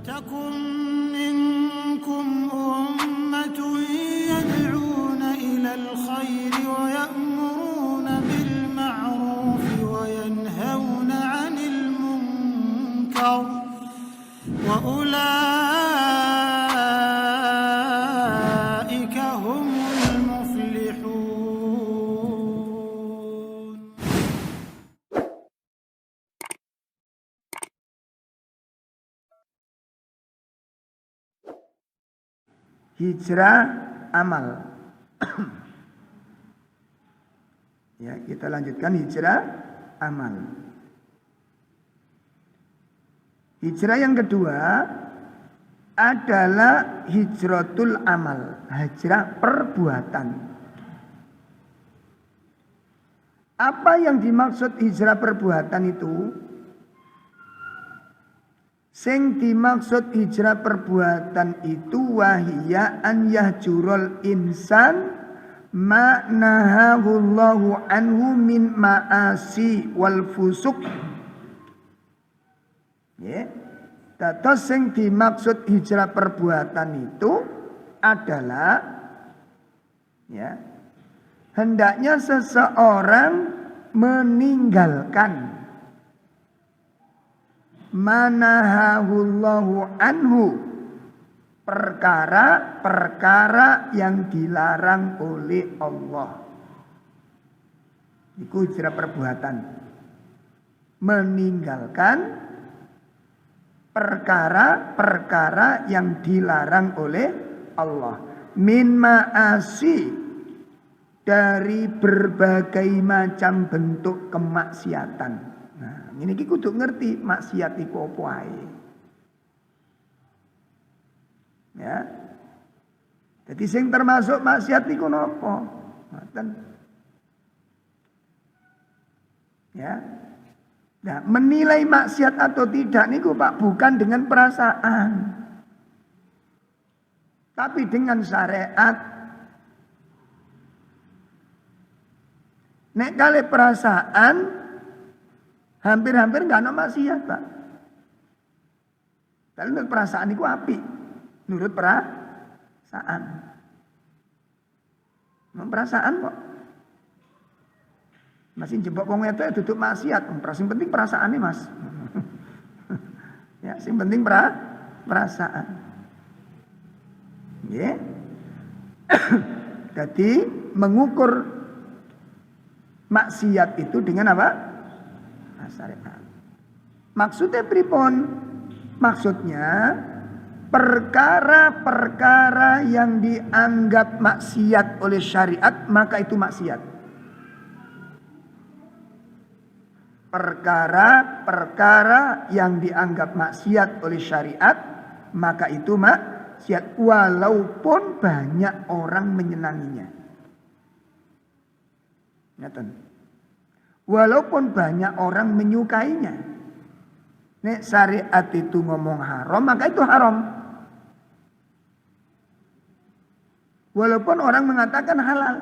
ولتكن منكم أمة يدعون إلى الخير ويأمرون بالمعروف وينهون عن المنكر وأولئك هم المفلحون. Hijrah amal. Ya, kita lanjutkan hijrah amal. Hijrah yang kedua adalah hijratul amal, hijrah perbuatan. Apa yang dimaksud hijrah perbuatan itu? Sing dimaksud hijrah perbuatan itu wahiyya an yahjurul insan ma nahahullahu anhu min ma'asi wal fusuk. Ya. Dados sing dimaksud hijrah perbuatan itu adalah ya, hendaknya seseorang meninggalkan manahahullahu anhu, perkara-perkara yang dilarang oleh Allah. Itu hijrah perbuatan. Meninggalkan perkara-perkara yang dilarang oleh Allah. Min ma'asi, dari berbagai macam bentuk kemaksiatan. Nah, ini kita kudu ngerti maksiat iku apa ae. Ya. Jadi sing termasuk maksiat iku napa? Ngoten. Ya. Nah, menilai maksiat atau tidak niku Pak bukan dengan perasaan. Tapi dengan syariat. Nek kali perasaan hampir-hampir enggak ada maksiat, Pak. Tapi menurut perasaan itu api. Menurut perasaan. Perasaan kok. Masih jebak wong itu duduk maksiat. Yang penting perasaan ini, Mas. Ya, yang penting perasaan. Ya. Jadi mengukur maksiat itu dengan apa? Syariat. Maksudnya pripun? Maksudnya perkara-perkara yang dianggap maksiat oleh syariat, maka itu maksiat. Perkara-perkara yang dianggap maksiat oleh syariat, maka itu maksiat walaupun banyak orang menyenanginya. Ngeten. Walaupun banyak orang menyukainya. Nek syariat itu ngomong haram, maka itu haram. Walaupun orang mengatakan halal.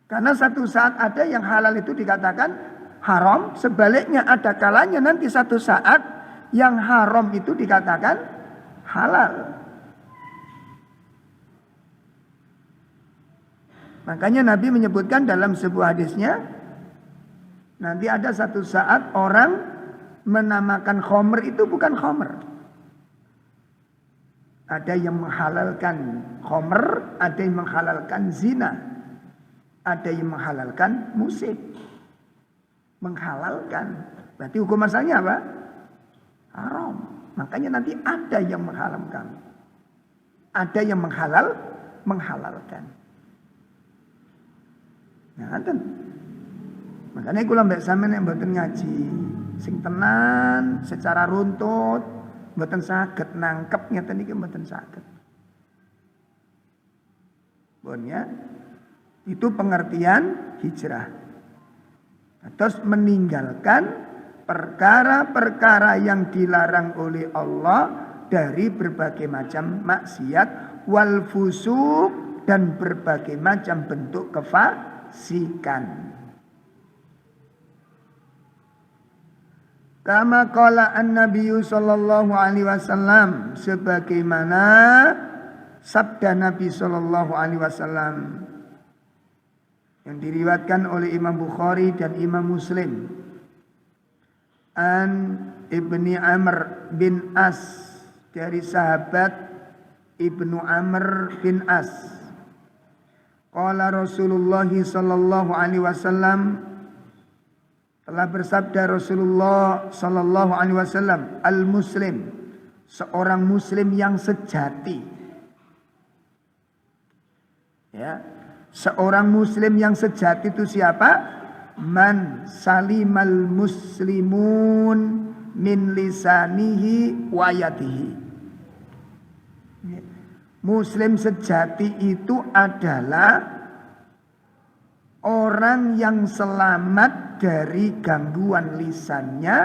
Karena satu saat ada yang halal itu dikatakan haram. Sebaliknya ada kalanya nanti satu saat yang haram itu dikatakan halal. Makanya Nabi menyebutkan dalam sebuah hadisnya, nanti ada satu saat orang menamakan khomer itu bukan khomer. Ada yang menghalalkan khomer, ada yang menghalalkan zina, ada yang menghalalkan musik. Menghalalkan, berarti hukum asalnya apa? Haram. Makanya nanti ada yang mengharamkan, ada yang menghalalkan. Nah, kan. Makanya kula mbek sampeyan nek mboten ngaji sing tenan secara runtut mboten saged nangkep ngeten iki mboten saged. Pun ya. Itu pengertian hijrah. Terus meninggalkan perkara-perkara yang dilarang oleh Allah dari berbagai macam maksiat wal fusuk dan berbagai macam bentuk kefasikan. Kama qala an-nabiy sallallahu alaihi wasallam, sebagaimana sabda Nabi sallallahu alaihi wasallam yang diriwayatkan oleh Imam Bukhari dan Imam Muslim. An Ibni Amr bin As, dari sahabat Ibnu Amr bin As. Qala Rasulullah sallallahu alaihi wasallam, telah bersabda Rasulullah sallallahu alaihi wasallam, al-muslim, seorang muslim yang sejati. Ya, seorang muslim yang sejati itu siapa? Man salimal muslimun min lisanihi wa yadihi. Muslim sejati itu adalah orang yang selamat dari gangguan lisannya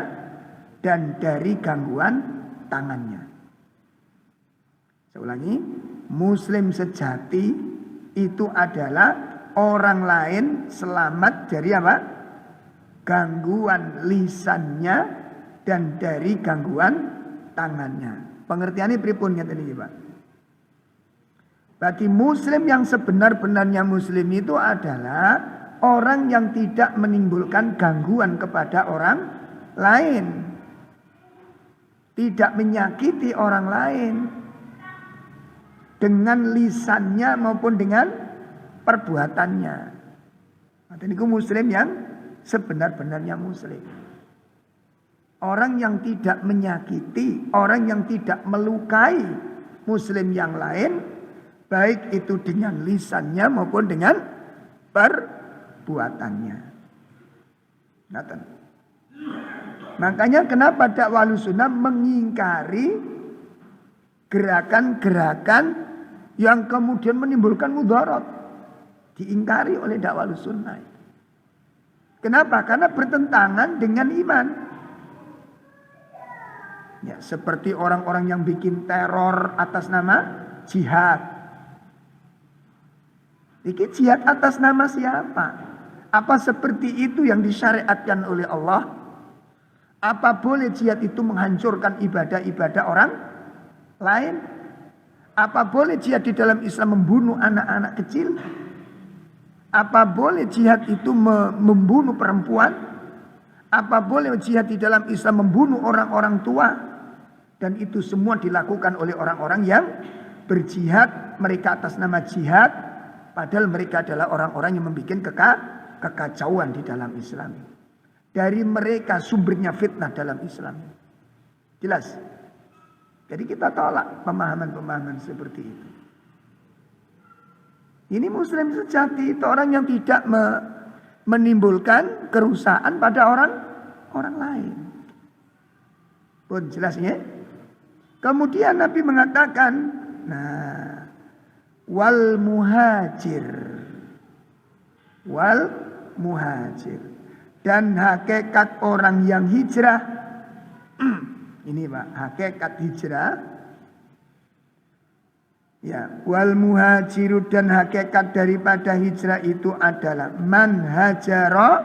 dan dari gangguan tangannya. Saya ulangi, muslim sejati itu adalah orang lain selamat dari apa? Gangguan lisannya dan dari gangguan tangannya. Pengertiannya pripun ngeten iki, Pak? Bagi muslim yang sebenar-benarnya muslim itu adalah orang yang tidak menimbulkan gangguan kepada orang lain. Tidak menyakiti orang lain dengan lisannya maupun dengan perbuatannya. Itu muslim yang sebenar-benarnya muslim. Orang yang tidak menyakiti, orang yang tidak melukai muslim yang lain, baik itu dengan lisannya maupun dengan perbuatannya. Makanya kenapa dakwah Ahlussunnah mengingkari gerakan-gerakan yang kemudian menimbulkan mudarat. Diingkari oleh dakwah Ahlussunnah. Kenapa? Karena bertentangan dengan iman. Ya, seperti orang-orang yang bikin teror atas nama jihad. Iki jihad atas nama siapa? Apa seperti itu yang disyariatkan oleh Allah? Apa boleh jihad itu menghancurkan ibadah-ibadah orang lain? Apa boleh jihad di dalam Islam membunuh anak-anak kecil? Apa boleh jihad itu membunuh perempuan? Apa boleh jihad di dalam Islam membunuh orang-orang tua? Dan itu semua dilakukan oleh orang-orang yang berjihad, mereka atas nama jihad, padahal mereka adalah orang-orang yang membuat kekacauan di dalam Islam. Dari mereka sumbernya fitnah dalam Islam. Jelas? Jadi kita tolak pemahaman-pemahaman seperti itu. Ini muslim sejati, itu orang yang tidak menimbulkan kerusakan pada orang lain. Pun jelasnya. Kemudian Nabi mengatakan, nah, wal muhajir, dan hakikat orang yang hijrah. Ini Pak, hakikat hijrah. Ya, wal muhajiru, dan hakikat daripada hijrah itu adalah man hajara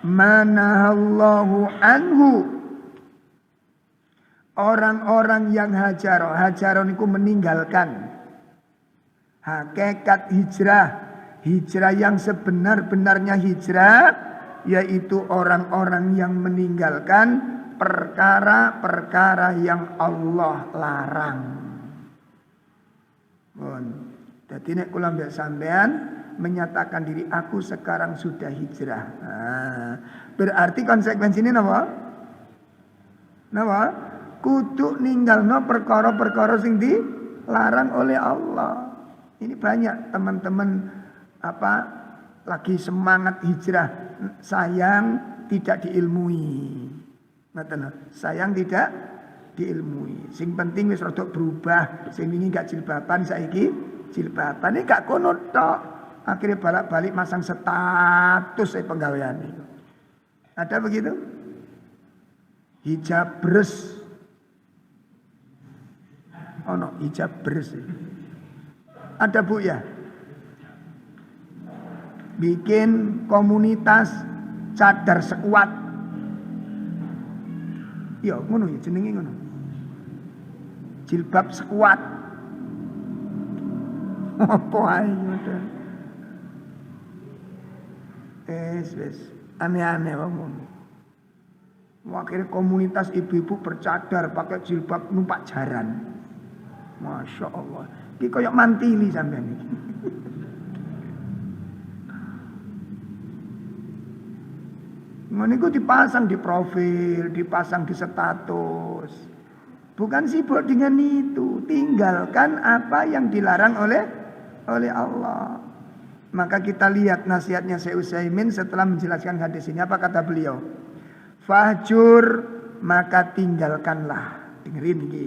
manahallahu anhu. Orang-orang yang hajaron itu meninggalkan. Hakikat hijrah yang sebenar-benarnya hijrah, yaitu orang-orang yang meninggalkan perkara-perkara yang Allah larang. Jadi nek kula mbek sampean menyatakan diri aku sekarang sudah hijrah. Nah, berarti konsekuensinya napa? Napa? Kudu ninggalno perkara-perkara sing dilarang oleh Allah. Ini banyak teman-teman lagi semangat hijrah, sayang tidak diilmui. Sayang tidak diilmui. Sing penting wis rada berubah, sing wingi gak jilbaban saiki jilbaban. Ini gak kono tok. Akhirnya balik-balik masang status penggawean itu. Ada begitu? Hijab bres. Oh no, hijab bres. Ada Bu ya? Bikin komunitas cadar sekuat. Ya ngono ya jenenge ngono. Jilbab sekuat. Apa ae ngoten. Wis aneh-aneh wong. Akhirnya komunitas ibu-ibu bercadar pakai jilbab numpak jaran. Masya Allah. Ini kayak mantili sampean iki. Niku dipasang di profil, dipasang di status. Bukan sibuk dengan itu. Tinggalkan apa yang dilarang oleh Allah. Maka kita lihat nasihatnya Syekh Utsaimin setelah menjelaskan hadis ini. Apa kata beliau? Fahjur maka tinggalkanlah. Dengerin iki.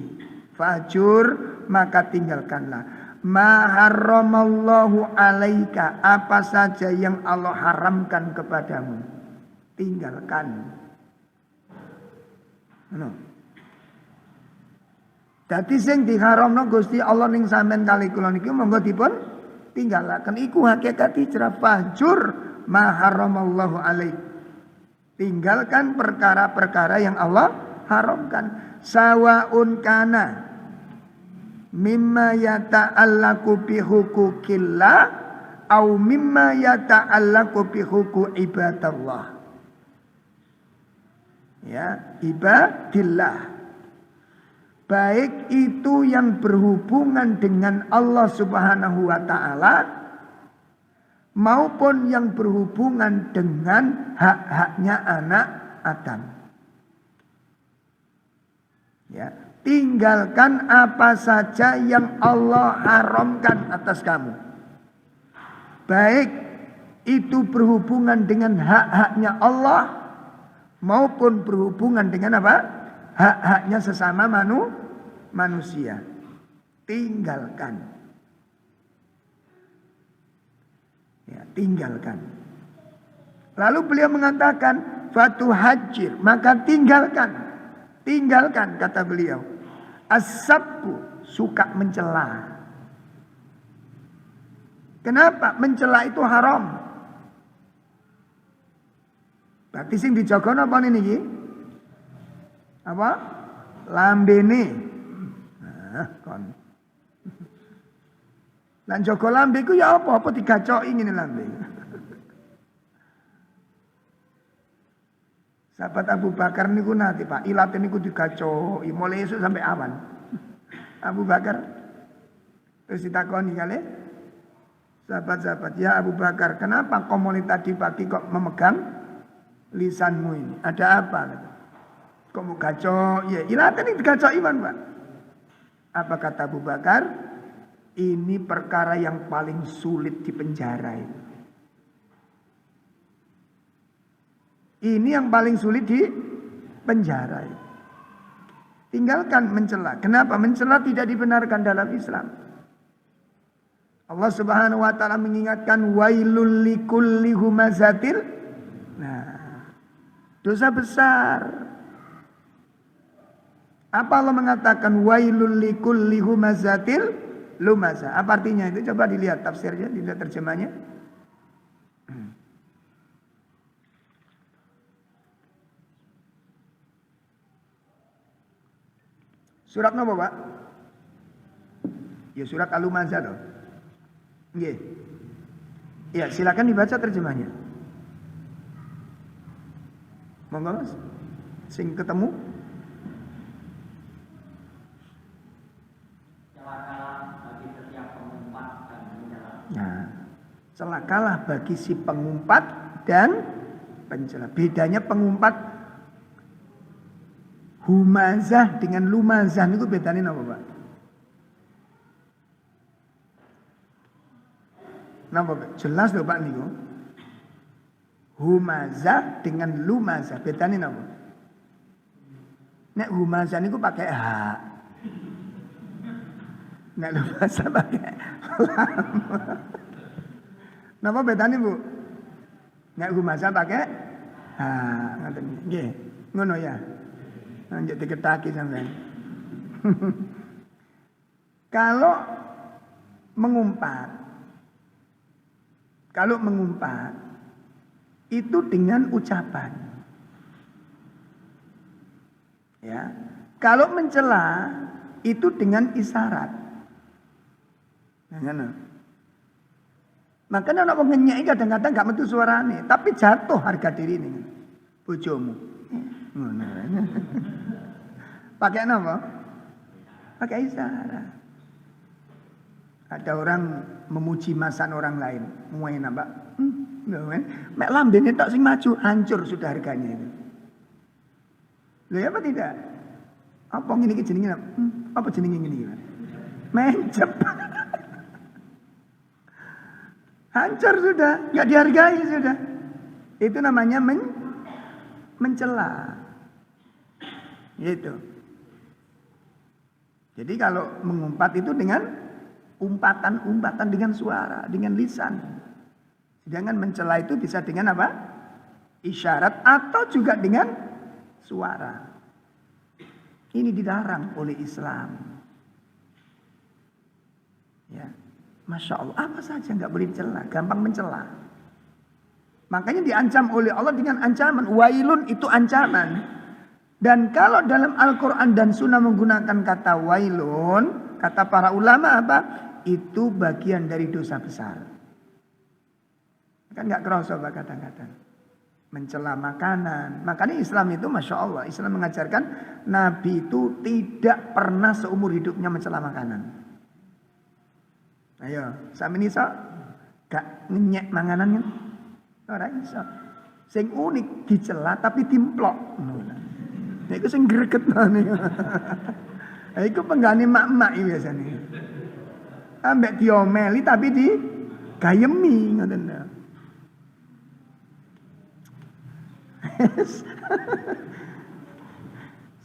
Fahjur maka tinggalkanlah. Ma harramallahu alaika, apa saja yang Allah haramkan kepadamu, tinggalkan. Dadi sing diharamno Gusti Allah ning sampean kali kula niki monggo dipun tinggalaken. Iku hakikat hijrah. Fahjur ma harramallahu alaika. Tinggalkan perkara-perkara yang Allah haramkan. Sawaun kana mimma yata'allaku bi hukukillah au mimma yata'allaku bi huquq ibadallah. Ya, ibadillah. Baik itu yang berhubungan dengan Allah Subhanahu wa taala maupun yang berhubungan dengan hak-haknya anak Adam. Ya, tinggalkan apa saja yang Allah haramkan atas kamu. Baik itu berhubungan dengan hak-haknya Allah maupun berhubungan dengan apa? Hak-haknya sesama manusia. Tinggalkan. Ya, tinggalkan. Lalu beliau mengatakan fatuhajir, maka tinggalkan. Tinggalkan kata beliau. As-sabbu, suka mencela. Kenapa? Mencela itu haram. Berarti sing dijaga apa niki? Apa? Lambene. Nah, kon. Lan jaga lambe ku ya apa digacoki ngene lambe. Sahabat Abu Bakar niku nanti Pak, ilat niku digacoki mulai esuk sampai awan. Abu Bakar terus ditakoni kali sahabat-sahabat, ya Abu Bakar, kenapa kau mulai tadi pagi kok memegang lisanmu ini? Ada apa? Kok mau gacok? Ya, ilat ini digacoki Pak. Apa kata Abu Bakar? Ini perkara yang paling sulit di penjara itu. Ini yang paling sulit di penjara itu. Tinggalkan mencela. Kenapa? Mencela tidak dibenarkan dalam Islam. Allah Subhanahu wa taala mengingatkan wailul likulli humazatil. Nah, dosa besar. Apa Allah mengatakan wailul likulli humazatil lumaza? Apa artinya itu? Coba dilihat tafsirnya, dilihat terjemahnya. Surat apa, Pak? Ya surat Al-Lumazah toh. Nggih. Ya, silakan dibaca terjemahnya. Monggo Mas. Sing ketemu. Nah, celakalah bagi si pengumpat dan pencela. Bedanya pengumpat humazah dengan lumazah niku bedane napa, Pak? Napa, Pak? Jelas lho Pak niku. Humazah dengan lumazah bedane napa? Nek humazah niku pakai h. Nek lumazah pakai lam. Napa bedane, Bu? Nek humazah pakai h, ngoten nggih. Ngono ya. Lanjut diketaki sampean. Kalau mengumpat itu dengan ucapan. Ya. Kalau mencela itu dengan isyarat. Nah, makanya orang ngenyek kadang-kadang gak metu suarane, tapi jatuh harga diri ini. Bojomu. Pakai apa? Pakai isyarat. Ada orang memuji masan orang lain, muain apa? Mek lambene tok sing maju, hancur sudah harganya itu. Loh ya apa tidak? Apa ngene iki jenenge? Apa jenenge ngene iki? Mencep. Hancur sudah, enggak dihargai sudah. Itu namanya mencela. Gitu. Jadi kalau mengumpat itu dengan umpatan-umpatan dengan suara, dengan lisan. Sedangkan mencela itu bisa dengan apa? Isyarat atau juga dengan suara. Ini dilarang oleh Islam. Ya, Masya Allah, apa saja nggak boleh dicela, gampang mencela. Makanya diancam oleh Allah dengan ancaman. Wailun itu ancaman. Dan kalau dalam Al-Quran dan Sunnah menggunakan kata wailun, kata para ulama apa? Itu bagian dari dosa besar. Kan nggak kerasa Pak kadang-kadang. Mencela makanan. Makanya Islam itu Masya Allah. Islam mengajarkan Nabi itu tidak pernah seumur hidupnya mencela makanan. Ayo, sami ini sok gak ngenyek manganannya. Orang iso. Sing unik dicela tapi dimplok. Ya itu sing greget nih. Itu penggane mak-mak biasanya. Ambek diomeli tapi di gayemi ngoten lho.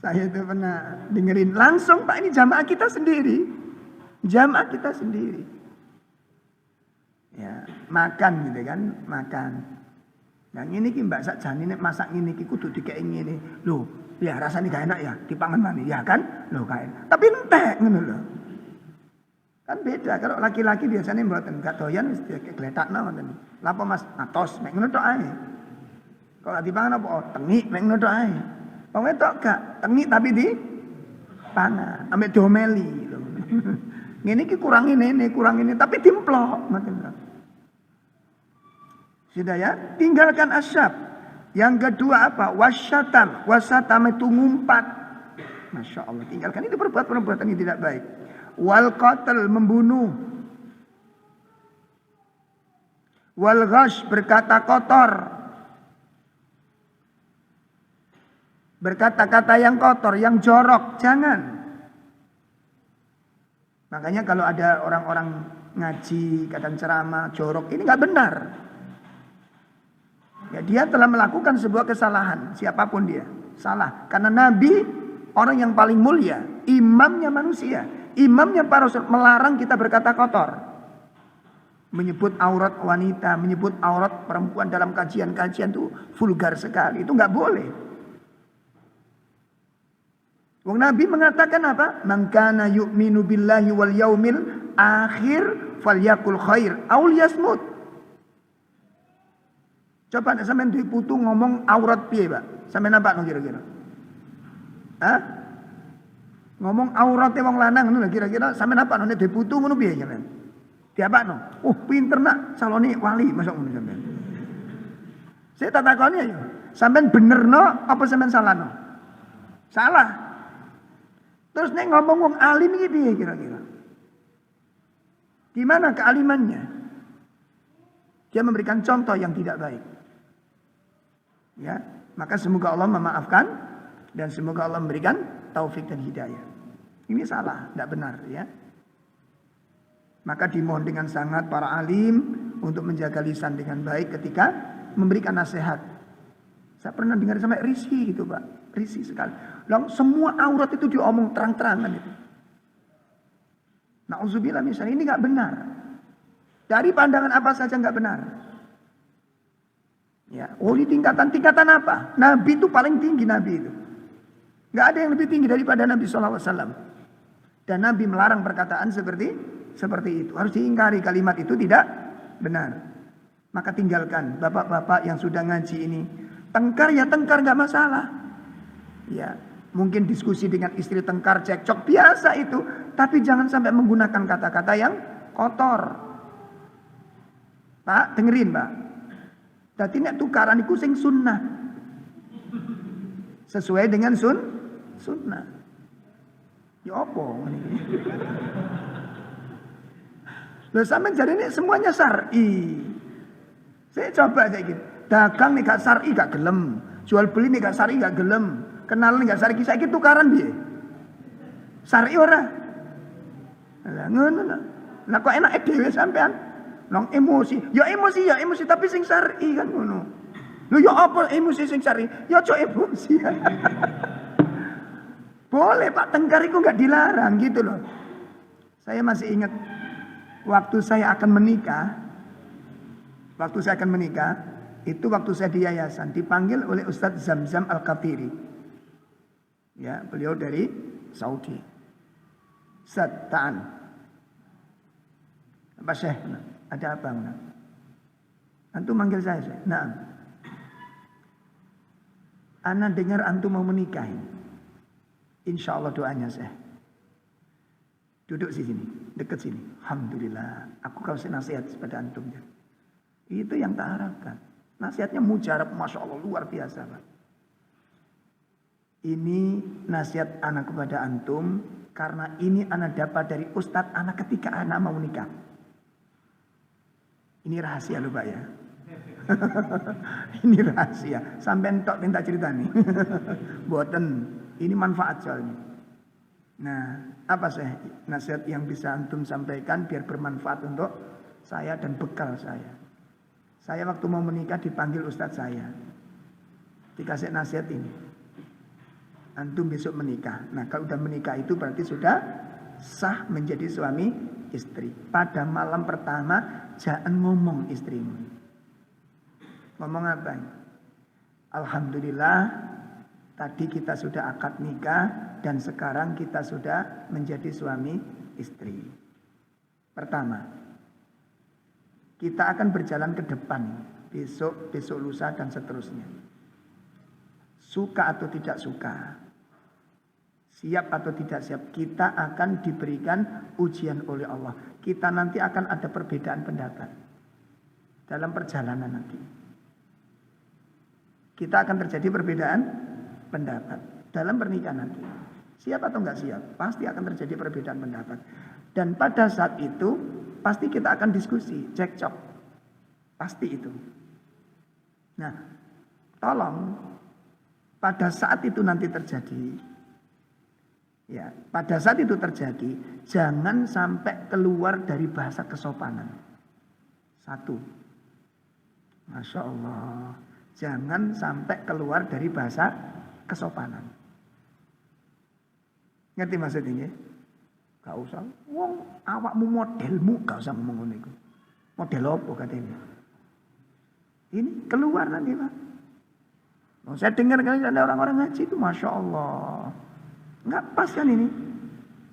Saya itu pernah dengerin langsung Pak, ini jamaah kita sendiri. Jamaah kita sendiri. Ya, makan gitu kan, makan. Yang ini ki Mbak sakjane nek masak ngene iki kudu dikek ngene. Lho, ya rasane gak enak ya, dipangan maneh ya kan? Lho gak enak. Tapi entek ngono lho. Kan beda kalau laki-laki biasanya mboten gak doyan wis digletakno ngoten. Lha apa Mas? Atos mek ngono tok ae. Kalau dipangan apa? Oh, tengik mek ngono tok ae. Wong wedok gak tengik tapi di pangan, ambek domeli lho. Ngene iki kurang ini tapi dimplok ngoten lho. Sudah ya, tinggalkan asyab. Yang kedua apa? Wasyatam. Wasyatam itu ngumpat. Masya Allah, tinggalkan itu perbuatan yang tidak baik. Wal qatl, membunuh. Wal ghash, berkata kotor. Berkata-kata yang kotor, yang jorok, jangan. Makanya kalau ada orang-orang ngaji, kadang ceramah, jorok, ini nggak benar. Ya, dia telah melakukan sebuah kesalahan, siapapun dia, salah. Karena Nabi orang yang paling mulia, imamnya manusia, imamnya para rasul melarang kita berkata kotor. Menyebut aurat wanita, menyebut aurat perempuan dalam kajian-kajian itu vulgar sekali, itu nggak boleh. Wong Nabi mengatakan apa? Man kana yu'minu billahi wal yaumil akhir falyakul khair aw liyasmut. Coba nek sampean duwe putu ngomong aurat piye, Pak? Sampeyan nampak no kira-kira? Hah? Ngomong aurate wong lanang ngono lho kira-kira sampeyan nampak no nek duwe putu ngono piye sampeyan? Diapakno? Oh, pinter nak calone wali masuk ngono sampeyan. Saya tak takoni ayo. Sampeyan benerno apa sampeyan salahno? Salah. Terus nek ngomong wong alim iki piye kira-kira? Gimana kealimannya? Dia memberikan contoh yang tidak baik. Ya, maka semoga Allah memaafkan dan semoga Allah memberikan taufik dan hidayah. Ini salah, tidak benar ya. Maka dimohon dengan sangat para alim untuk menjaga lisan dengan baik ketika memberikan nasihat. Saya pernah dengar sampai risih gitu Pak, risih sekali. Lalu semua aurat itu diomong terang-terangan itu. Na'udzubillah misalnya ini nggak benar. Dari pandangan apa saja nggak benar. Ya, ini tingkatan apa? Nabi itu paling tinggi Nabi itu. Nggak ada yang lebih tinggi daripada Nabi SAW. Dan Nabi melarang perkataan seperti itu. Harus diingkari kalimat itu tidak benar. Maka tinggalkan bapak-bapak yang sudah ngaji ini. Tengkar ya tengkar nggak masalah. Ya, Mungkin diskusi dengan istri tengkar, cekcok, biasa itu. Tapi jangan sampai menggunakan kata-kata yang kotor. Pak, dengerin Pak. Dadi nek tukaran iku sing sunnah. Sesuai dengan sunnah. Ya apa ngene iki? Lho sampean jarine semuanya syar'i. Saya coba saiki. Dagang nek gak syar'i gak gelem. Jual beli nek gak syar'i gak gelem. Kenal nek gak syar'i saiki tukaran piye? Syar'i ora? Lah ngono lho. Lah kok enake dhewe sampean? Nang emosi. Ya emosi tapi sing syar'i kan ngono. Lho ya apa emosi sing syar'i? Ya aja emosi. Boleh Pak, tengkar itu nggak dilarang gitu loh. Saya masih ingat waktu saya akan menikah. Itu waktu saya di yayasan dipanggil oleh Ustadz Zamzam Al-Qatiri. Ya, beliau dari Saudi. Ustadz Ta'an. Pak Syekh, ada apa? Antum manggil saya. Nah, ana dengar antum mau menikah. Insya Allah doanya saya. Duduk di sini, dekat sini. Alhamdulillah, aku kasih nasihat kepada antum. Itu yang tak harapkan. Nasihatnya mujarab, masya Allah luar biasa, Pak. Ini nasihat anak kepada antum karena ini anak dapat dari ustadz anak ketika anak mau nikah. Ini rahasia loh Pak ya. Ini rahasia. Sampai entok minta cerita nih. Boten. Ini manfaat soalnya. Nah, apa saya nasihat yang bisa antum sampaikan biar bermanfaat untuk saya dan bekal saya. Saya waktu mau menikah dipanggil ustadz saya. Dikasih nasihat ini. Antum besok menikah. Nah, kalau udah menikah itu berarti sudah sah menjadi suami istri. Pada malam pertama jangan ngomong istrimu. Ngomong apa? Alhamdulillah tadi kita sudah akad nikah dan sekarang kita sudah menjadi suami istri. Pertama, kita akan berjalan ke depan besok lusa dan seterusnya. Suka atau tidak suka, siap atau tidak siap, kita akan diberikan ujian oleh Allah. Kita nanti akan ada perbedaan pendapat dalam perjalanan nanti. Kita akan terjadi perbedaan pendapat dalam pernikahan nanti. Siap atau enggak siap, pasti akan terjadi perbedaan pendapat. Dan pada saat itu pasti kita akan diskusi, cekcok. Pasti itu. Nah, tolong pada saat itu nanti terjadi, ya, pada saat itu terjadi, jangan sampai keluar dari bahasa kesopanan. Satu, Masya Allah, jangan sampai keluar dari bahasa kesopanan. Ngerti maksudnya? Gak usah, wong awakmu modelmu, gak usah ngomong ngene iku. Model apa katanya? Ini keluar nanti Pak. Oh, saya dengar kan ada orang-orang ngaji itu, Masya Allah. Nggak pas kan ini?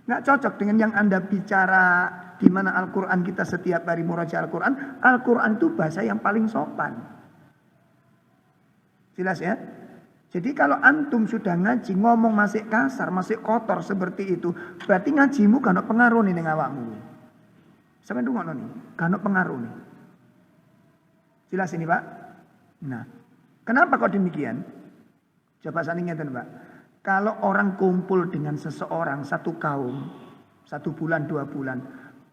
Nggak cocok dengan yang Anda bicara di mana Al-Quran kita setiap hari murajaah Al-Quran. Al-Quran itu bahasa yang paling sopan. Jelas ya? Jadi kalau antum sudah ngaji ngomong masih kasar, masih kotor seperti itu, berarti ngajimu gak ada pengaruh nih dengan awakmu. Sampai dulu nih, gak ada pengaruh nih. Jelas ini Pak? Nah, kenapa kok demikian? Coba saya ingatkan Pak. Kalau orang kumpul dengan seseorang, satu kaum, 1 bulan, 2 bulan,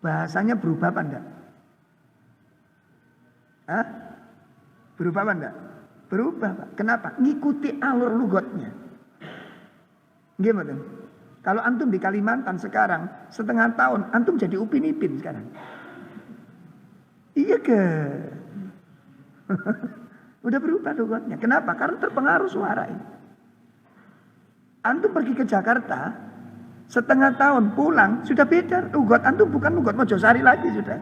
bahasanya berubah apa enggak? Hah? Berubah apa enggak? Berubah Pak. Kenapa? Ngikuti alur lugotnya. Gimana? Kalau antum di Kalimantan sekarang, setengah tahun, antum jadi Upin Ipin sekarang. Iya ke? Udah berubah lugotnya. Kenapa? Karena terpengaruh suara ini. Antum pergi ke Jakarta, setengah tahun pulang, sudah beda. Lugot antum bukan lugot Mojosari lagi sudah.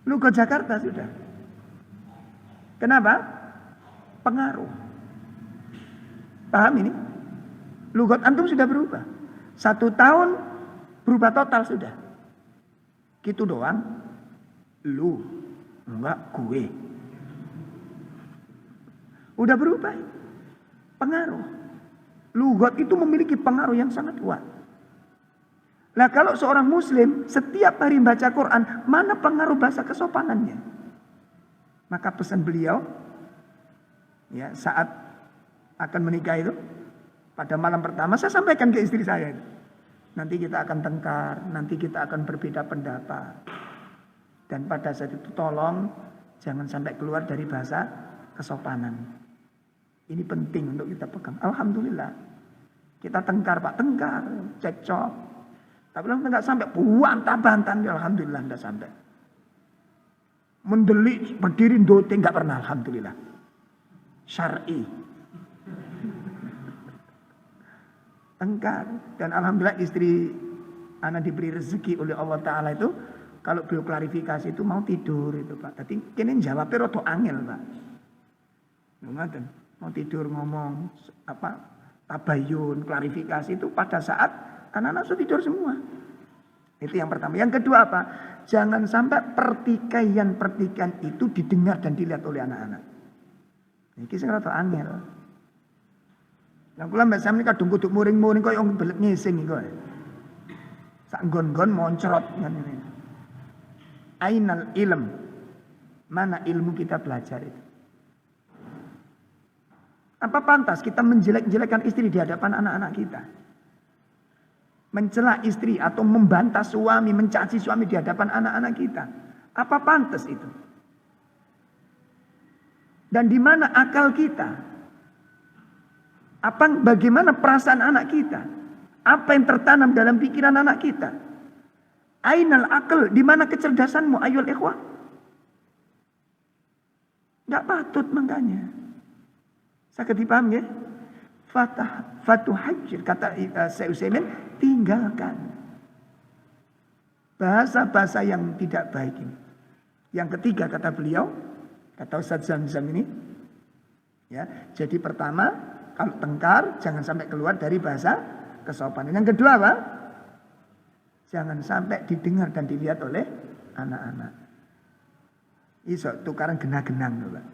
Lugot Jakarta sudah. Kenapa? Pengaruh. Paham ini? Lugot antum sudah berubah. 1 tahun berubah total sudah. Gitu doang. Lu, enggak gue. Udah berubah. Pengaruh. Lughat itu memiliki pengaruh yang sangat kuat. Nah kalau seorang muslim setiap hari baca Quran, mana pengaruh bahasa kesopanannya? Maka pesan beliau, ya saat akan menikah itu, pada malam pertama saya sampaikan ke istri saya itu. Nanti kita akan tengkar, nanti kita akan berbeda pendapat. Dan pada saat itu tolong jangan sampai keluar dari bahasa kesopanan. Ini penting untuk kita pegang. Alhamdulillah. Kita tengkar Pak, tengkar, cekcok. Tapi enggak sampai bantah-bantahan, alhamdulillah enggak sampai. Mendelik, berdiri dote enggak pernah, alhamdulillah. Syar'i. Tengkar. Dan alhamdulillah istri anak diberi rezeki oleh Allah Ta'ala itu, kalau beliau klarifikasi itu mau tidur itu Pak. Tadi kini jawabnya roto angel Pak. Nggak mau tidur ngomong apa tabayun, klarifikasi itu pada saat anak-anak sudah tidur semua. Itu yang pertama. Yang kedua apa? Jangan sampai pertikaian itu didengar dan dilihat oleh anak-anak. Ini sing rada angel. Lah kula mbak sampeyan kadung kudu muring-muring koyo wong belet ngising iku. Sak nggon-nggon moncrot ngene. Ainal ilm. Mana ilmu kita belajar itu? Apa pantas kita menjelek-jelekkan istri di hadapan anak-anak kita? Mencela istri atau membantah suami, mencaci suami di hadapan anak-anak kita. Apa pantas itu? Dan di mana akal kita? Bagaimana perasaan anak kita? Apa yang tertanam dalam pikiran anak kita? Ainal akal, di mana kecerdasanmu ayol ikhwah? Enggak patut makanya. Sakit dipaham ya? Fatuhajir, kata Syekh Utsaimin, tinggalkan bahasa-bahasa yang tidak baik ini. Yang ketiga kata beliau, kata Ustaz Zamzam ini, ya. Jadi pertama, kalau tengkar jangan sampai keluar dari bahasa kesopanan. Yang kedua apa? Jangan sampai didengar dan dilihat oleh anak-anak. Iso tukaran genah-genang loh, Pak.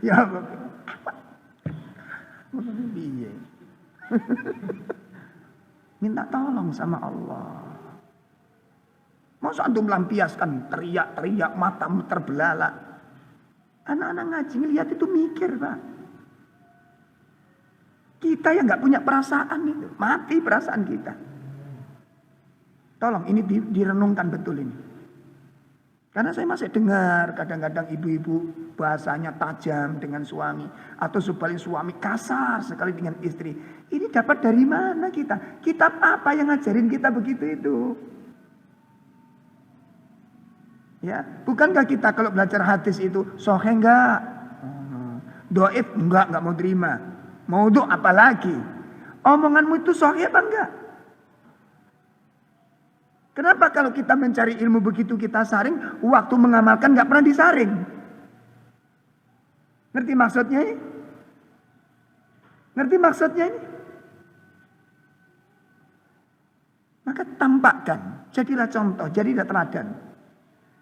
Ya apa? Minta tolong sama Allah. Masa antum lampiaskan teriak-teriak matamu terbelalak. Anak-anak ngaji ngelihat itu mikir Pak. Kita yang gak punya perasaan itu. Mati perasaan kita. Tolong ini direnungkan betul ini. Karena saya masih dengar kadang-kadang ibu-ibu bahasanya tajam dengan suami. Atau sebaliknya suami kasar sekali dengan istri. Ini dapat dari mana kita? Kitab apa yang ngajarin kita begitu itu? Ya, bukankah kita kalau belajar hadis itu sahih enggak? Dhaif enggak mau terima. Maudhu apalagi? Omonganmu itu sahih apa enggak? Kenapa kalau kita mencari ilmu begitu kita saring, waktu mengamalkan enggak pernah disaring? Ngerti maksudnya ini? Ngerti maksudnya ini? Maka tampakkan, jadilah contoh, jadilah teladan.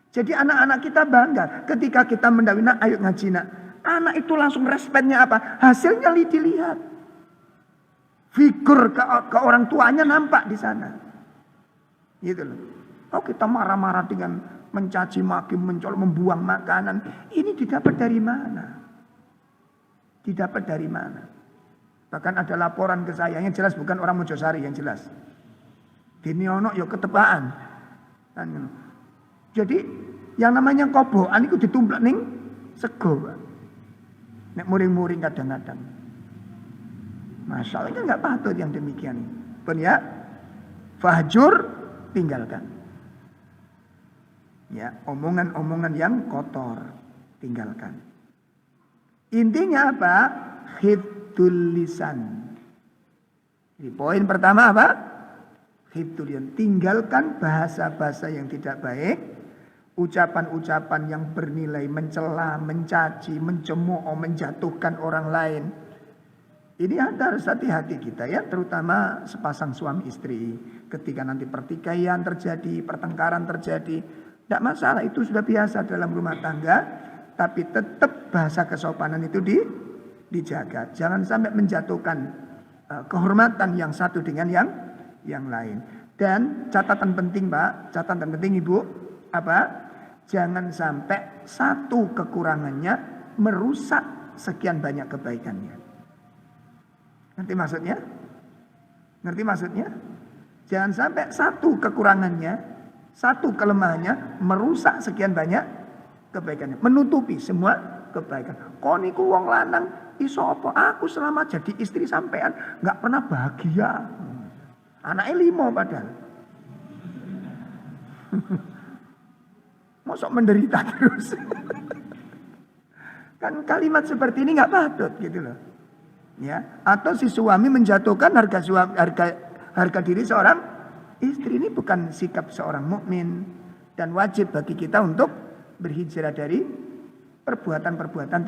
Jadi anak-anak kita bangga ketika kita mendawai, nak ayo ngaji nak. Anak itu langsung responnya apa? Hasilnya dilihat. Figur ke orang tuanya nampak di sana. Gitu loh. Oh kita marah-marah dengan mencaci maki, mencolok, membuang makanan. Ini didapat dari mana? Didapat dari mana? Bahkan ada laporan ke saya yang jelas bukan orang Mojosari yang jelas. Dini ono yo ketepaan. Jadi yang namanya kobokan itu ditumplak ning sego. Nek muring-muring kadang-kadang. Masalahnya enggak patut yang demikian. Pun ya, fahjur tinggalkan. Ya, omongan-omongan yang kotor tinggalkan. Intinya apa? Hifdzul lisan. Jadi poin pertama apa? Hifdzul lisan. Tinggalkan bahasa-bahasa yang tidak baik, ucapan-ucapan yang bernilai mencela, mencaci, mencemooh, menjatuhkan orang lain. Ini harus hati-hati kita ya, terutama sepasang suami istri. Ketika nanti pertikaian terjadi, pertengkaran terjadi, tidak masalah, itu sudah biasa dalam rumah tangga. tapi tetap bahasa kesopanan itu dijaga. Jangan sampai menjatuhkan kehormatan yang satu dengan yang lain. Dan catatan penting Pak, catatan penting Ibu, apa? Jangan sampai satu kekurangannya merusak sekian banyak kebaikannya. Ngerti maksudnya? Ngerti maksudnya? Jangan sampai satu kekurangannya, satu kelemahannya merusak sekian banyak kebaikannya, menutupi semua kebaikan. Kok niku wong lanang iso apa? Aku selama jadi istri sampean nggak pernah bahagia. Anaknya 5 padahal. Mosok menderita terus. Kan kalimat seperti ini nggak patut gitu loh. Ya, atau si suami menjatuhkan harga diri seorang istri. Ini bukan sikap seorang mukmin, dan wajib bagi kita untuk berhijrah dari perbuatan-perbuatan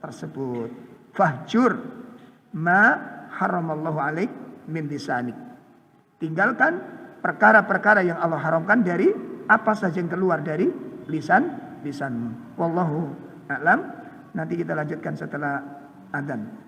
tersebut. Fahjur ma haramallahu alaik min lisanik. Tinggalkan perkara-perkara yang Allah haramkan dari apa saja yang keluar dari lisanmu. Wallahu a'lam. Nanti kita lanjutkan setelah adzan.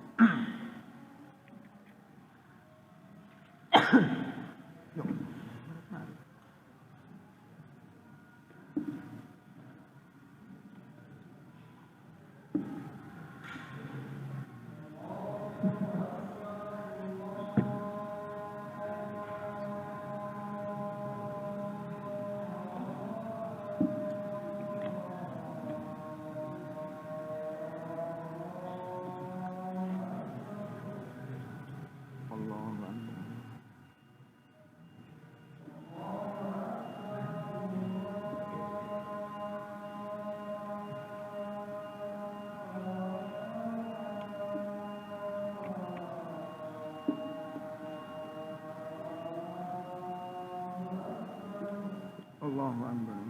Allahu akbar.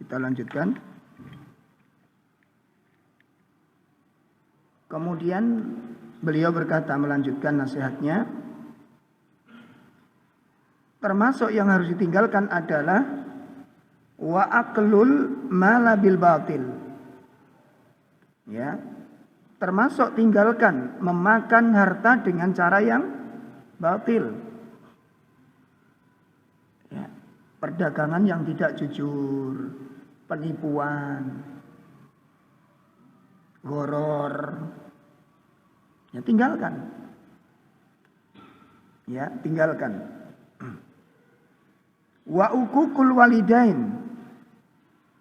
Kita lanjutkan. Kemudian beliau berkata melanjutkan nasihatnya, termasuk yang harus ditinggalkan adalah wa aklul mala bil batil. Ya. Termasuk tinggalkan memakan harta dengan cara yang batil. Ya. Perdagangan yang tidak jujur, penipuan, goror. Ya, tinggalkan. Ya, tinggalkan. Wa uququl walidain.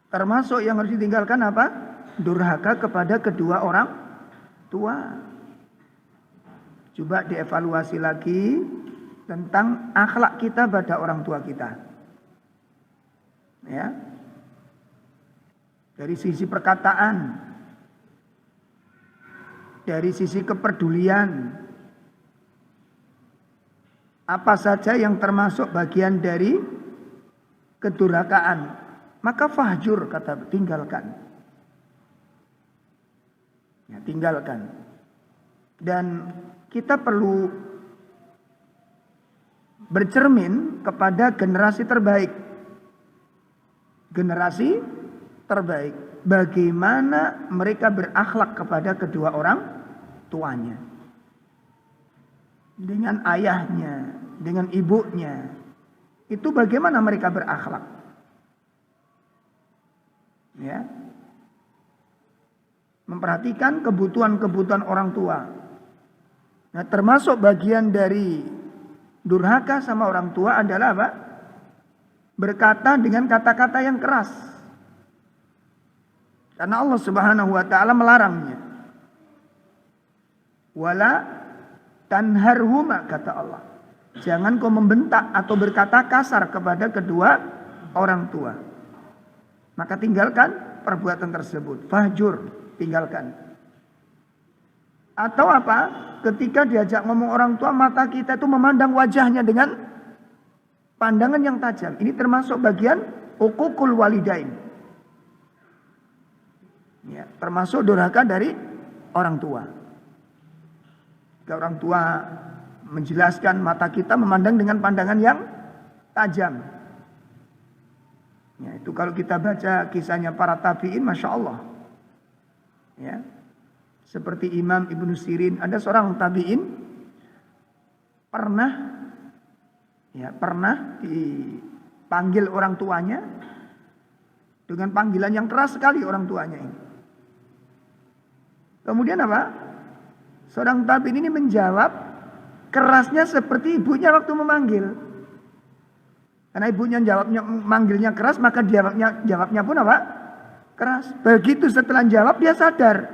Termasuk yang harus ditinggalkan apa? Durhaka kepada kedua orang tua. Coba dievaluasi lagi tentang akhlak kita pada orang tua kita. Ya. Dari sisi perkataan, dari sisi kepedulian, apa saja yang termasuk bagian dari kedurhakaan, maka fahjur, kata, tinggalkan. Ya, tinggalkan. Dan kita perlu bercermin kepada generasi terbaik. Generasi terbaik. Bagaimana mereka berakhlak kepada kedua orang tuanya. Dengan ayahnya, dengan ibunya. Itu bagaimana mereka berakhlak. Ya. Memperhatikan kebutuhan-kebutuhan orang tua. Nah, termasuk bagian dari durhaka sama orang tua adalah apa? Berkata dengan kata-kata yang keras. Karena Allah Subhanahu wa taala melarangnya. Wala tanharhuma, kata Allah. Jangan kau membentak atau berkata kasar kepada kedua orang tua. Maka tinggalkan perbuatan tersebut. Fahjur, tinggalkan. Atau apa? Ketika diajak ngomong orang tua, mata kita itu memandang wajahnya dengan pandangan yang tajam. Ini termasuk bagian uququl walidain. Ya, termasuk durhaka dari orang tua. Jika orang tua menjelaskan, mata kita memandang dengan pandangan yang tajam. Ya, itu kalau kita baca kisahnya para tabi'in, Masya Allah. Ya, seperti Imam Ibnu Sirin, ada seorang tabi'in pernah dipanggil orang tuanya dengan panggilan yang keras sekali orang tuanya ini. Kemudian apa? Seorang tabi'in ini menjawab kerasnya seperti ibunya waktu memanggil. Karena ibunya manggilnya keras, maka jawabnya pun apa? Keras. Begitu setelah jawab dia sadar.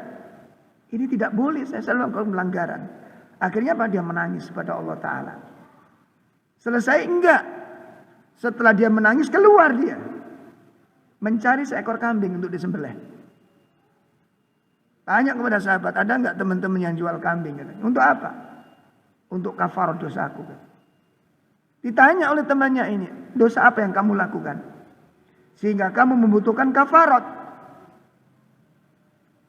Ini tidak boleh, saya selalu melakukan pelanggaran. Akhirnya apa? Dia menangis kepada Allah Ta'ala. Selesai? Enggak. Setelah dia menangis, keluar dia. Mencari seekor kambing untuk disembelih. Tanya kepada sahabat, ada enggak teman-teman yang jual kambing? Untuk apa? Untuk kafarah dosaku. Ditanya oleh temannya ini, dosa apa yang kamu lakukan? Sehingga kamu membutuhkan kafarat.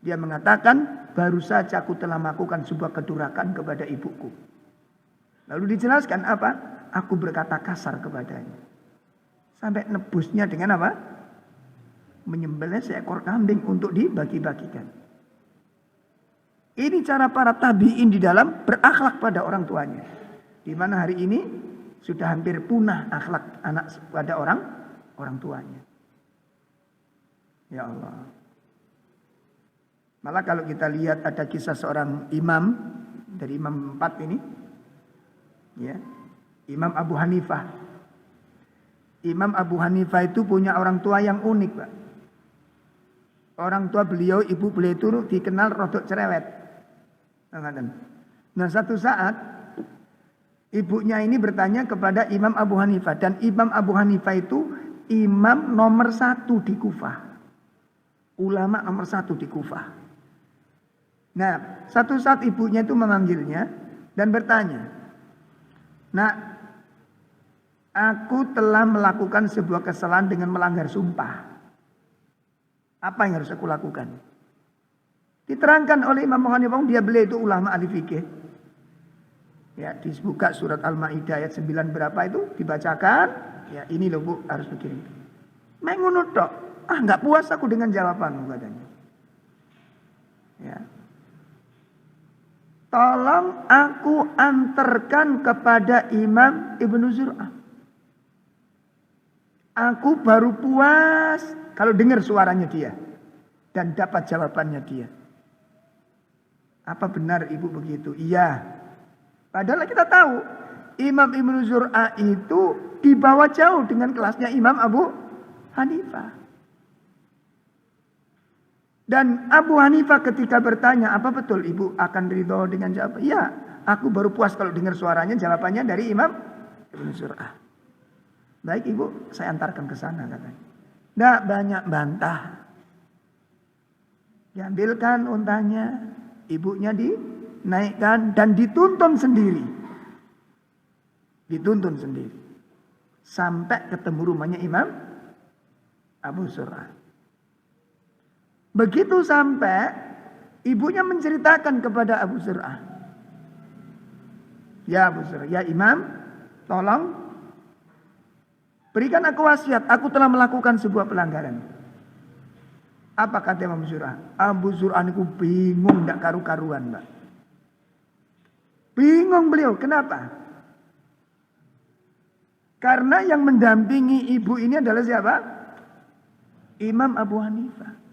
Dia mengatakan, baru saja aku telah melakukan sebuah kedurhakaan kepada ibuku. Lalu dijelaskan apa? Aku berkata kasar kepadanya. Sampai nebusnya dengan apa? Menyembelih seekor kambing untuk dibagi-bagikan. Ini cara para tabi'in di dalam berakhlak pada orang tuanya. Di mana hari ini sudah hampir punah akhlak anak pada orang tuanya. Ya Allah. Malah kalau kita lihat ada kisah seorang imam dari imam 4 ini, ya, Imam Abu Hanifah. Imam Abu Hanifah itu punya orang tua yang unik, Pak. Orang tua beliau, ibu beliau itu dikenal rodok cerewet. Nah, satu saat ibunya ini bertanya kepada Imam Abu Hanifah, dan Imam Abu Hanifah itu imam nomor 1 di Kufah, ulama nomor 1 di Kufah. Nah, satu saat ibunya itu memanggilnya dan bertanya, Nak, aku telah melakukan sebuah kesalahan dengan melanggar sumpah. Apa yang harus aku lakukan? Diterangkan oleh Imam Abu Hanifah, dia beliau itu ulama ahli fikih. Ya, dibuka surat Al-Maidah ayat 9 berapa itu dibacakan. Ya, ini loh Bu, harus begini. Main ngono tok. Ah, enggak puas aku dengan jawabanmu katanya. Ya. Tolong aku antarkan kepada Imam Ibnu Zur'ah. Aku baru puas kalau dengar suaranya dia dan dapat jawabannya dia. Apa benar ibu begitu? Iya. Padahal kita tahu Imam Ibnu Zur'ah itu dibawa jauh dengan kelasnya Imam Abu Hanifah. Dan Abu Hanifah ketika bertanya, apa betul ibu akan ridho dengan jawaban? Iya, aku baru puas kalau dengar suaranya, jawabannya dari Imam Ibnu Zur'ah. Baik ibu, saya antarkan ke sana katanya. Nggak banyak bantah. Diambilkan untanya, ibunya dinaikkan dan dituntun sendiri. Dituntun sendiri. Sampai ketemu rumahnya Imam Abu Zur'ah. Begitu sampai, ibunya menceritakan kepada Abu Zur'ah. Ya Abu Zur'ah, ya Imam, tolong berikan aku wasiat, aku telah melakukan sebuah pelanggaran. Apa kata Imam Zur'ah? Abu Zur'ah niku bingung ndak karu-karuan, Mbak. Bingung beliau, kenapa? Karena yang mendampingi ibu ini adalah siapa? Imam Abu Hanifah.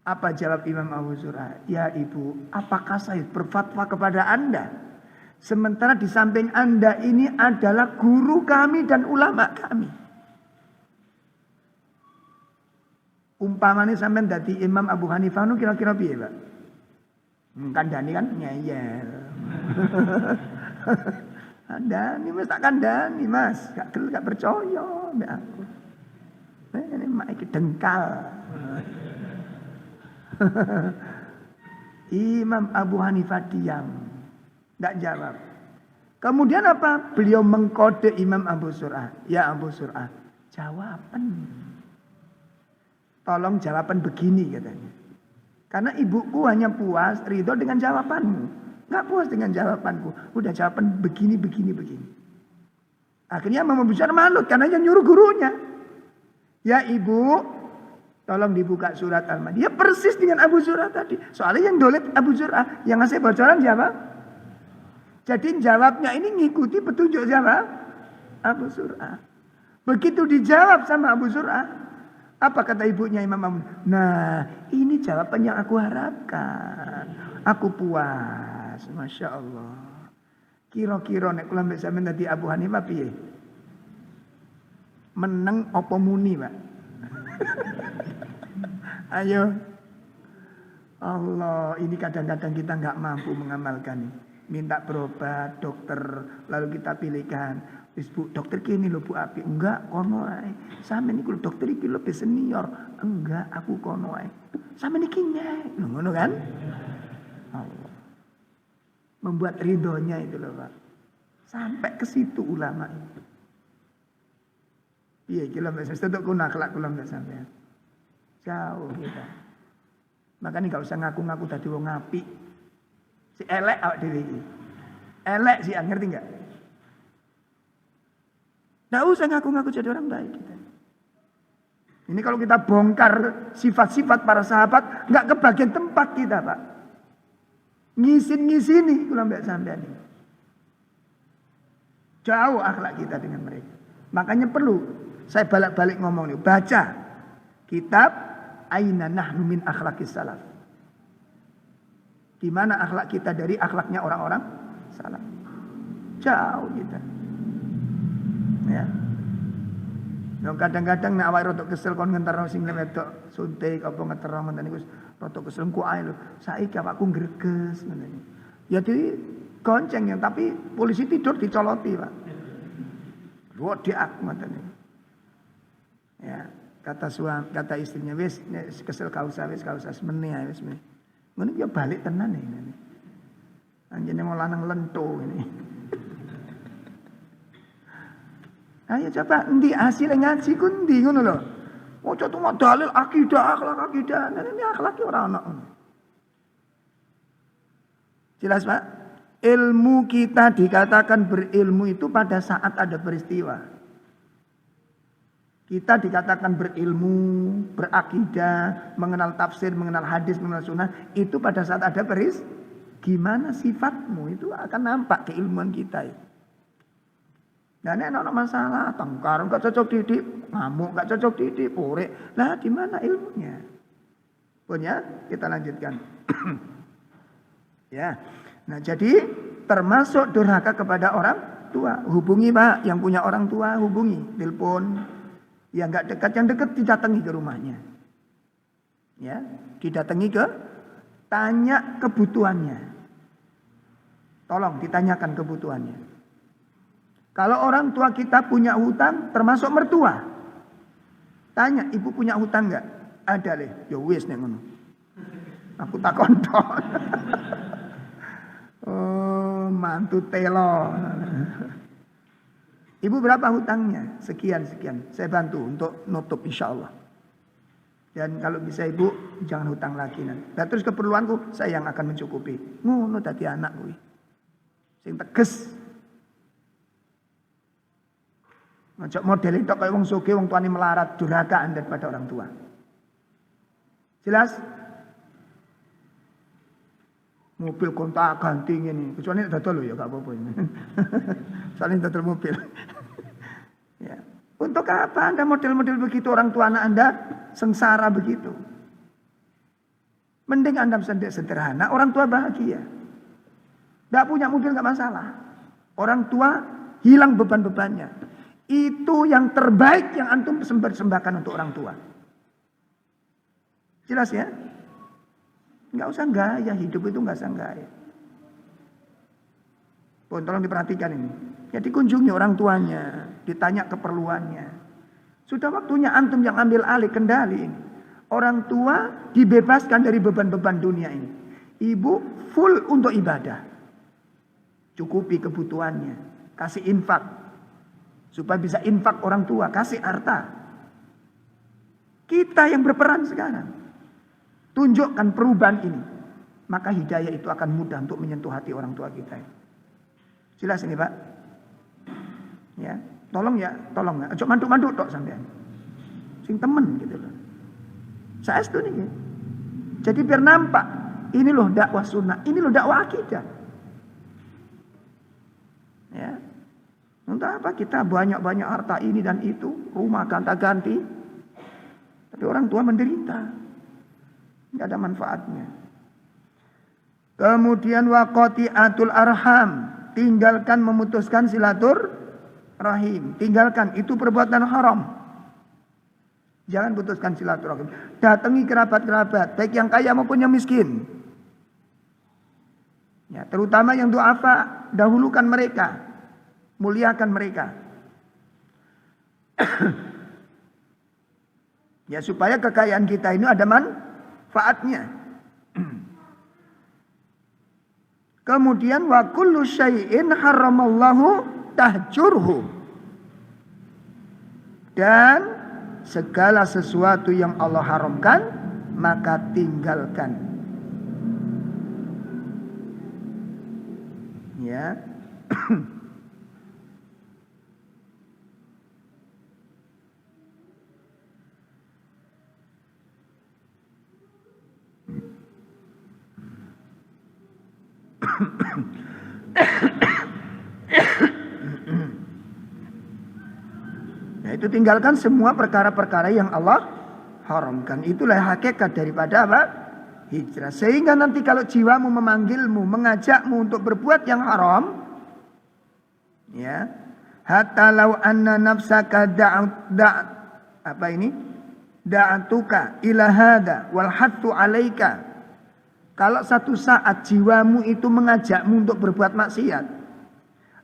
Apa jawab Imam Abu Zur'ah? Ya ibu, apakah saya berfatwa kepada anda? Sementara di samping anda ini adalah guru kami dan ulama kami. Umpamanya sampai dadi Imam Abu Hanifah nu kira-kira piye, Pak? Kandani kan ngeyel. Kandani Mas, tak kandani Mas, gak percaya mbak aku. Ini mak iki dengkal. Imam Abu Hanifah diam, tidak jawab. Kemudian apa? Beliau mengkode Imam Abu Zur'ah. Ya Abu Zur'ah, jawaban. Tolong jawaban begini katanya. Karena ibuku hanya puas ridho dengan jawabanmu. Nggak puas dengan jawabanku. Udah jawaban begini. Akhirnya Imam Abu Zur'ah manut karena yang nyuruh gurunya. Ya ibu, tolong dibuka surat Al-Maidah. Dia persis dengan Abu Zur'ah tadi. Soalnya yang dolet Abu Zur'ah, yang ngasih bocoran siapa? Jadi jawabnya ini ngikuti petunjuk siapa? Abu Zur'ah. Begitu dijawab sama Abu Zur'ah, apa kata ibunya Imam Abu? Nah, ini jawaban yang aku harapkan. Aku puas, masya Allah. Kira-kira nek kula mbek sampeyan dadi Abu Hanifah piye? Meneng apa muni, Pak? Ayo. Allah, ini kadang-kadang kita nggak mampu mengamalkan. Minta berobat, dokter, lalu kita pilihkan. Wis Bu, dokter kini lho Bu api. Enggak, kono ae. Sampe niku dokter iki lebih senior. Enggak, aku kono ae. Sampe niki nyek. Ngono kan? Allah. Membuat ridhonya itu loh, Pak. Sampai ke situ ulama itu. Iya, kula mbek setok kuna akhlak kula mbek sampean. Jauh kita. Makanya enggak usah ngaku-ngaku dadi wong apik. Si elek awak dhewe iki. Elek sih, ngerti enggak? Nggak usah ngaku-ngaku jadi orang baik kita. Ini kalau kita bongkar sifat-sifat para sahabat, nggak kebagian tempat kita, Pak. Ngisin-ngisini kurang baik sampean ini. Jauh akhlak kita dengan mereka. Makanya perlu saya balik-balik ngomong nih, baca kitab Aina Nahnu min Akhlaqis Salaf. Di mana akhlak kita dari akhlaknya orang-orang salaf. Jauh kita. Ya. Nah, kadang-kadang nek awake rada kesel kon ngenterno sing wedok suntik apa ngeterno ngoten niku rada kesel ku ae lho. Saiki awakku greges ngene iki. Ya di gonceng ya, tapi polisi tidur dicoloti, Pak. Lho diak ngoten niku. Ya, kata istrinya wis nek kesel ka usah wis semene ae wis. Ngono ya balik tenan iki. Anjene mau lanang lento ini. Ayo coba endi hasil ngaji ku endi ngono lho. Ojo tuh dalil akidah, akhlak akidah. Nah, ini akhlak ora ono. Jelas, Pak? Ilmu kita dikatakan berilmu itu pada saat ada peristiwa. Kita dikatakan berilmu, berakidah, mengenal tafsir, mengenal hadis, mengenal sunnah. Itu pada saat ada peristiwa. Gimana sifatmu itu akan nampak keilmuan kita itu. Dan ini ada masalah, tengkar, gak cocok didik, ngamuk, gak cocok didik, purek. Lah di mana ilmunya? Punya, kita lanjutkan. Ya, nah jadi termasuk durhaka kepada orang tua. Hubungi Pak, yang punya orang tua hubungi, telepon. Yang nggak dekat, yang dekat didatangi ke rumahnya. Ya, didatangi ke, tanya kebutuhannya. Tolong ditanyakan kebutuhannya. Kalau orang tua kita punya hutang, termasuk mertua, tanya, ibu punya hutang nggak? Ada leh, ya wis nek ngono. Aku tak kontok. Oh, mantu telo. Ibu berapa hutangnya? Sekian. Saya bantu untuk nutup insya Allah. Dan kalau bisa ibu jangan hutang lagi nanti. Dan terus keperluanku saya yang akan mencukupi. Ngono tadi anak kuwi. Sing tegas. Ngajak model itu kayak wong sugih, wong tuane melarat, durhakaan daripada orang tua. Jelas? Mobil kontak ganti ini, kecuali dodol ya gak apa-apa ini. Soalnya dodol mobil. Ya. Untuk apa Anda model-model begitu, orang tua anak Anda sengsara begitu? Mending Anda sederhana, orang tua bahagia. Gak punya mobil gak masalah. Orang tua hilang beban-bebannya. Itu yang terbaik yang antum persembahkan untuk orang tua. Jelas ya? Nggak usah gaya, hidup itu nggak usah gaya. Pun tolong diperhatikan ini. Ya dikunjungi orang tuanya, ditanya keperluannya. Sudah waktunya antum yang ambil alih kendali ini. Orang tua dibebaskan dari beban-beban dunia ini. Ibu full untuk ibadah. Cukupi kebutuhannya, kasih infak. Supaya bisa infak orang tua, kasih harta. Kita yang berperan sekarang. Tunjukkan perubahan ini. Maka hidayah itu akan mudah untuk menyentuh hati orang tua kita. Jelas ini Pak? Ya, tolong ya. Cok manduk-manduk tok sampean. Sing temen gitu loh. Saya setuju nih. Jadi biar nampak. Ini loh dakwah sunnah. Ini loh dakwah akidah. Ya. Untuk apa kita banyak-banyak harta ini dan itu, rumah gonta-ganti, tapi orang tua menderita, nggak ada manfaatnya. Kemudian waqati'atul arham, tinggalkan memutuskan silaturahim, tinggalkan itu perbuatan haram. Jangan putuskan silaturahim. Datangi kerabat-kerabat, baik yang kaya maupun yang miskin. Ya, terutama yang du'afa, dahulukan mereka. Muliakan mereka. Ya supaya kekayaan kita ini ada manfaatnya. Kemudian wa kullu syai'in haramallahu tahjurhu. Dan segala sesuatu yang Allah haramkan maka tinggalkan. Ya. Nah, itu tinggalkan semua perkara-perkara yang Allah haramkan. Itulah hakikat daripada apa? Hijrah. Sehingga nanti kalau jiwamu memanggilmu, mengajakmu untuk berbuat yang haram, ya, hatta law anna nafsaka da'atuka ila hada wal hattu alaika. Kalau satu saat jiwamu itu mengajakmu untuk berbuat maksiat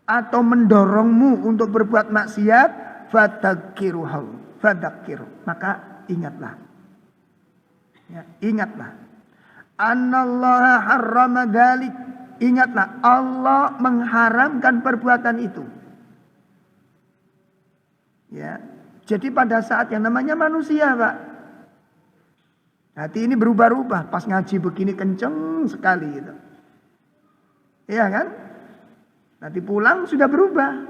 atau mendorongmu untuk berbuat maksiat, fadzakir, maka ingatlah. Ya, ingatlah. Annallaha harrama dzalik. Ingatlah Allah mengharamkan perbuatan itu. Ya. Jadi pada saat yang namanya manusia, Pak, hati ini berubah-ubah. Pas ngaji begini kenceng sekali gitu. Iya kan? Nanti pulang sudah berubah.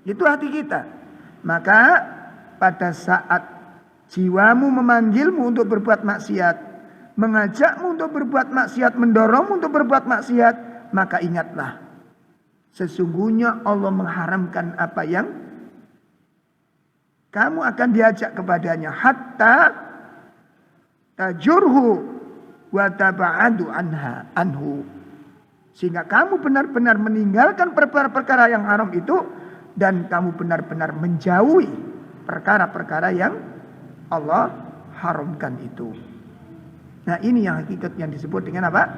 Itu hati kita. Maka pada saat jiwamu memanggilmu untuk berbuat maksiat, mengajakmu untuk berbuat maksiat, mendorongmu untuk berbuat maksiat, maka ingatlah, sesungguhnya Allah mengharamkan apa yang kamu akan diajak kepadanya, hatta tajurhu wa taba'adu anhu, sehingga kamu benar-benar meninggalkan perkara-perkara yang haram itu, dan kamu benar-benar menjauhi perkara-perkara yang Allah haramkan itu. Nah, ini yang hakikat yang disebut dengan apa?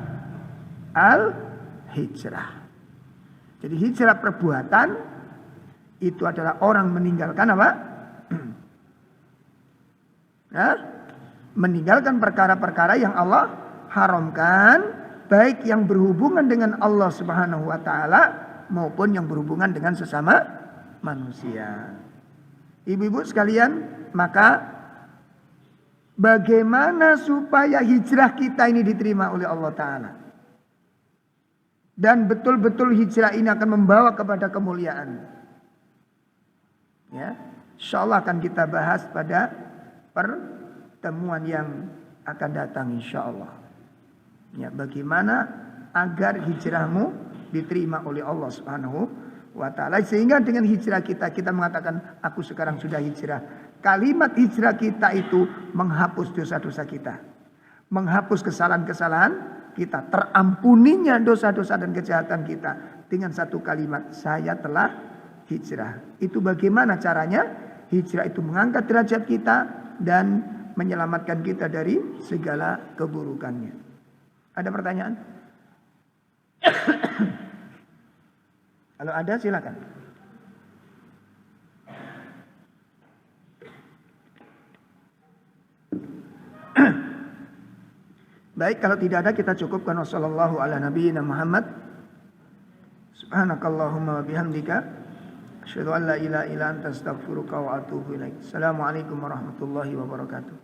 Al-hijrah. Jadi hijrah perbuatan itu adalah orang meninggalkan apa? Ya, meninggalkan perkara-perkara yang Allah haramkan, baik yang berhubungan dengan Allah Subhanahu wa taala maupun yang berhubungan dengan sesama manusia. Ibu-ibu sekalian, maka bagaimana supaya hijrah kita ini diterima oleh Allah taala? Dan betul-betul hijrah ini akan membawa kepada kemuliaan. Ya, insyaallah akan kita bahas pada pertemuan yang akan datang insyaallah. Ya, bagaimana agar hijrahmu diterima oleh Allah Subhanahu wa taala, sehingga dengan hijrah kita mengatakan aku sekarang sudah hijrah. Kalimat hijrah kita itu menghapus dosa-dosa kita, menghapus kesalahan-kesalahan kita, terampuninya dosa-dosa dan kejahatan kita dengan satu kalimat, saya telah hijrah. Itu bagaimana caranya? Hijrah itu mengangkat derajat kita dan menyelamatkan kita dari segala keburukannya. Ada pertanyaan? Kalau ada silakan. Baik, kalau tidak ada kita cukupkan. Wassallallahu ala nabiyina Muhammad. Subhanakallahumma wa bihamdika asyhadu an la ilaha illa anta astaghfiruka wa atubu ilaik. Assalamualaikum warahmatullahi wabarakatuh.